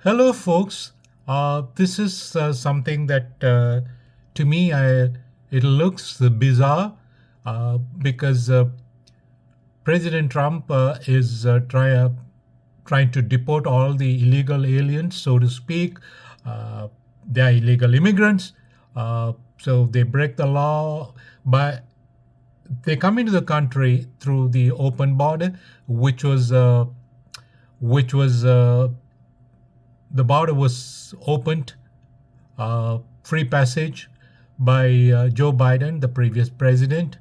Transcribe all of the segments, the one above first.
Hello, folks. This is something that to me it looks bizarre because President Trump is trying to deport all the illegal aliens, so to speak. Uh, they are illegal immigrants, so they break the law by they come into the country through the open border, which was uh, which was the border was opened free passage by Joe Biden, the previous president,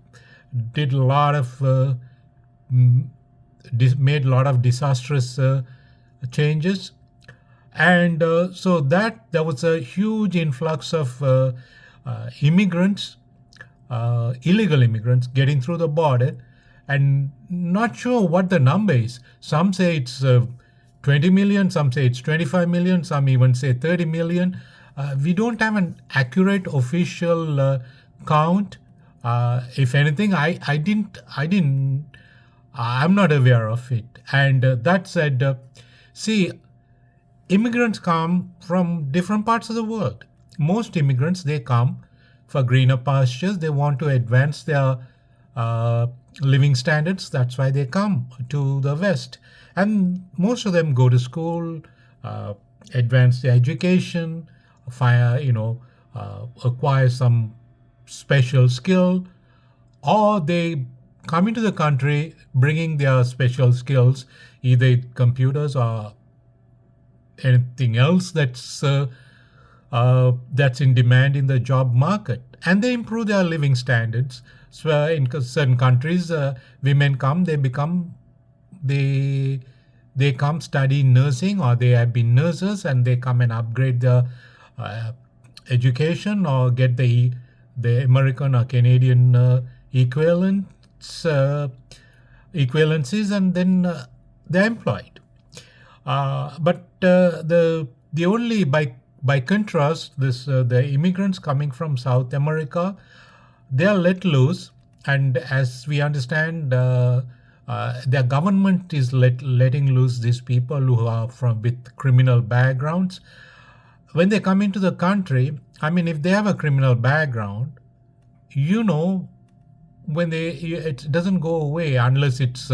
did a lot of made a lot of disastrous changes, and so that there was a huge influx of immigrants, illegal immigrants getting through the border, and not sure what the number is. Some say it's 20 million, some say it's 25 million, some even say 30 million. We don't have an accurate official count. If anything, I'm not aware of it. And that said, see, immigrants come from different parts of the world. Most immigrants, they come for greener pastures. They want to advance their uh, living standards. That's why they come to the West. And most of them go to school, uh, advance their education, acquire some special skill, or they come into the country bringing their special skills, either computers or anything else that's in demand in the job market, and they improve their living standards. So in certain countries, women come, they they come study nursing, or they have been nurses, and they come and upgrade their uh, education or get the American or Canadian equivalents equivalencies, and then they're employed. But the only by contrast, this the immigrants coming from South America, they are let loose, and as we understand, their government is letting loose these people who are from with criminal backgrounds. When they come into the country, I mean, if they have a criminal background, you know, when they it doesn't go away unless it's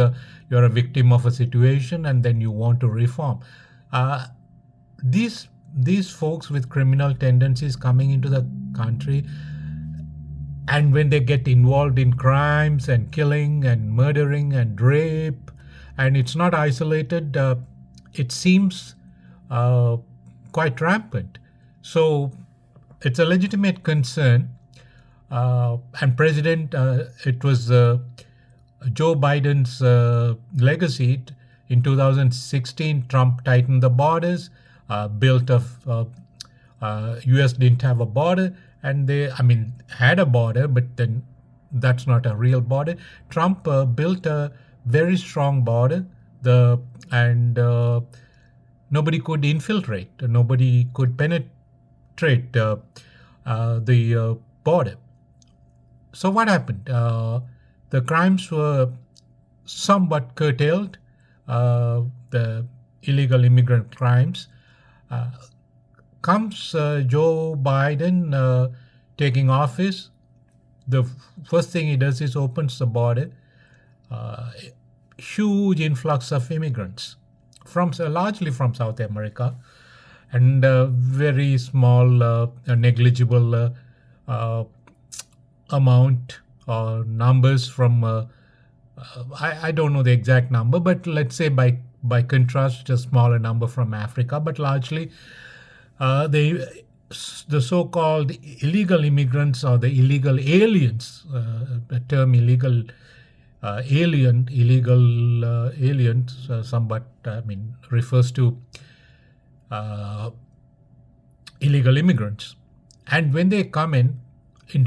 you're a victim of a situation and then you want to reform. uh, these folks with criminal tendencies coming into the country, and when they get involved in crimes and killing and murdering and rape, and it's not isolated, it seems uh, quite rampant. So it's a legitimate concern. And President, it was Joe Biden's legacy. In 2016, Trump tightened the borders, built a U.S. didn't have a border, and I mean, had a border, but then that's not a real border. Trump built a very strong border, the and nobody could infiltrate, nobody could penetrate the border. So what happened? The crimes were somewhat curtailed, the illegal immigrant crimes. Uh, Comes Joe Biden taking office, the first thing he does is opens the border. Uh, Huge influx of immigrants from largely from South America, and very small, negligible uh, amount or numbers from I don't know the exact number, but let's say by contrast, a smaller number from Africa, but largely the so-called illegal immigrants or the illegal aliens. The term illegal aliens, somewhat I mean refers to uh, illegal immigrants. And when they come in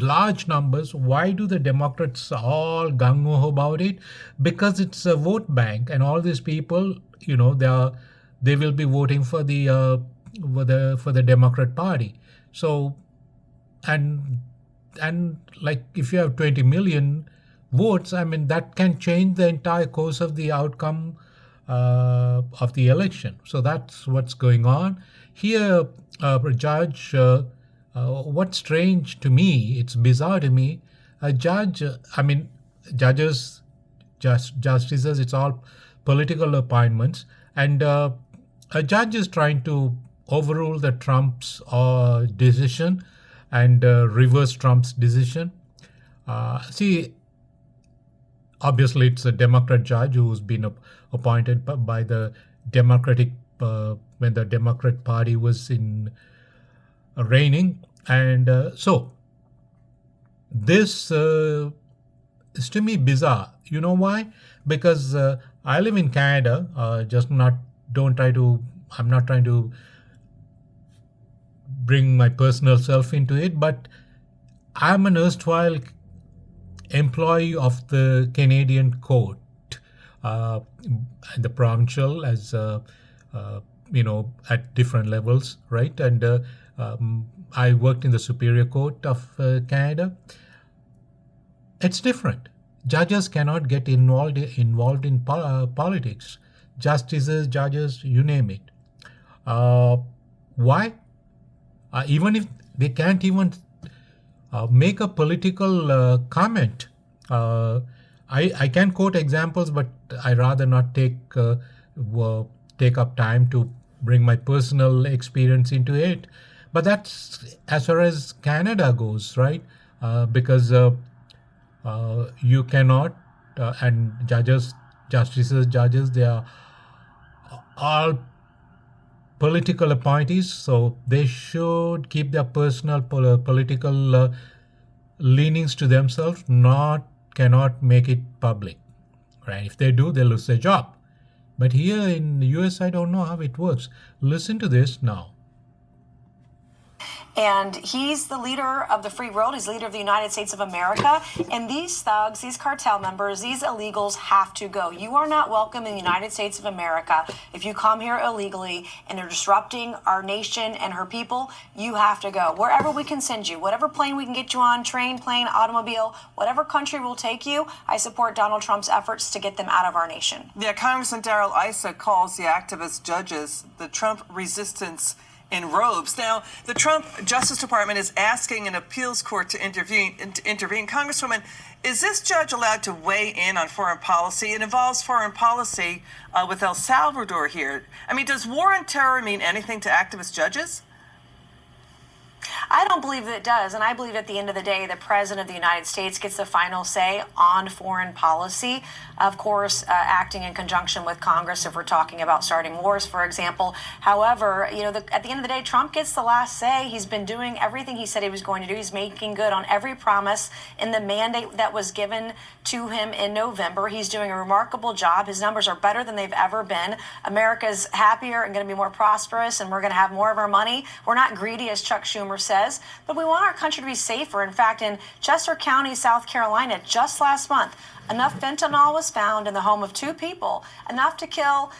large numbers, why do the Democrats all gung ho about it? Because it's a vote bank, and all these people, they will be voting for the Democrat Party. So, and like if you have 20 million votes, I mean that can change the entire course of the outcome of the election. So that's what's going on here. Judge, what's strange to me, it's bizarre to me, a judge, judges, justices, it's all political appointments, and a judge is trying to overrule the Trump's decision and reverse Trump's decision. See, obviously, it's a Democrat judge who's been appointed by the Democratic when the Democrat Party was in reigning, and so this is to me bizarre. You know why? Because I live in Canada. Just not don't try to. I'm not trying to bring my personal self into it, but I'm an erstwhile employee of the Canadian court, the provincial, as at different levels, right? And I worked in the Superior Court of Canada. It's different. Judges cannot get involved in politics. Justices, judges, you name it. Why? Even if they can't even make a political comment. I can quote examples, but I rather not take up time to bring my personal experience into it. But that's as far as Canada goes, right? Because you cannot, and justices, judges, they are all political appointees, so they should keep their personal political leanings to themselves, cannot make it public, right? If they do, they lose their job. But here in the US, I don't know how it works. Listen to this now. And he's the leader of the free world. He's the leader of the United States of America. And these thugs, these cartel members, these illegals have to go. You are not welcome in the United States of America. If you come here illegally and they're disrupting our nation and her people, you have to go. Wherever we can send you, whatever plane we can get you on, train, plane, automobile, whatever country will take you, I support Donald Trump's efforts to get them out of our nation. Yeah, Congressman Darrell Issa calls the activist judges the Trump resistance in robes. Now, the Trump Justice Department is asking an appeals court to intervene. Congresswoman, is this judge allowed to weigh in on foreign policy? It involves foreign policy with El Salvador here. I mean, does war on terror mean anything to activist judges? I don't believe that it does, and I believe at the end of the day, the President of the United States gets the final say on foreign policy. Of course, acting in conjunction with Congress if we're talking about starting wars, for example. However, at the end of the day, Trump gets the last say. He's been doing everything he said he was going to do. He's making good on every promise in the mandate that was given to him in November. He's doing a remarkable job. His numbers are better than they've ever been. America's happier and going to be more prosperous, and we're going to have more of our money. We're not greedy, as Chuck Schumer says, but we want our country to be safer. In fact, in Chester County, South Carolina, just last month, enough fentanyl was found in the home of 2 people, enough to kill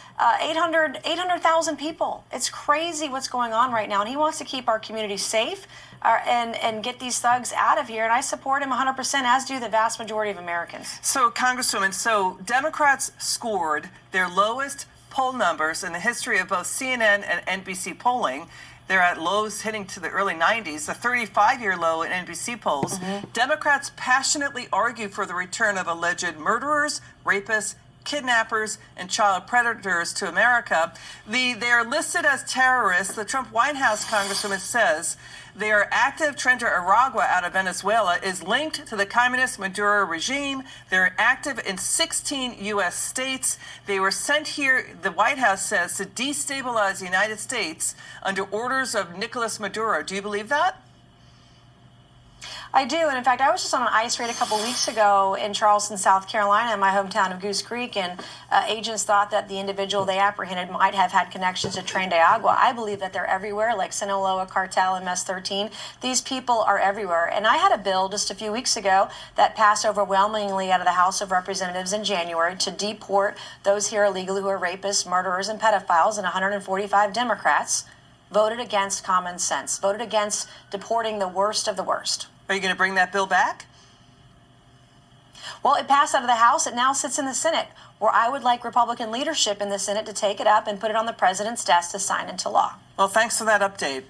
800,000 people. It's crazy what's going on right now, and he wants to keep our community safe and get these thugs out of here, and I support him 100%, as do the vast majority of Americans. So, Congresswoman, Democrats scored their lowest poll numbers in the history of both CNN and NBC polling. They're at lows hitting to the early 90s, a 35-year low in NBC polls. Mm-hmm. Democrats passionately argue for the return of alleged murderers, rapists, kidnappers, and child predators to America. They are listed as terrorists. The Trump White House Congresswoman says their active Trenta Aragua out of Venezuela is linked to the communist Maduro regime. They're active in 16 U.S. states. They were sent here, the White House says, to destabilize the United States under orders of Nicolas Maduro. Do you believe that? I do, and in fact, I was just on an ICE raid a couple weeks ago in Charleston, South Carolina, in my hometown of Goose Creek, and agents thought that the individual they apprehended might have had connections to Tren de Agua. I believe that they're everywhere, like Sinaloa Cartel and MES 13. These people are everywhere, and I had a bill just a few weeks ago that passed overwhelmingly out of the House of Representatives in January to deport those here illegally who are rapists, murderers, and pedophiles, and 145 Democrats voted against common sense, voted against deporting the worst of the worst. Are you going to bring that bill back? Well, it passed out of the House. It now sits in the Senate, where I would like Republican leadership in the Senate to take it up and put it on the president's desk to sign into law. Well, thanks for that update.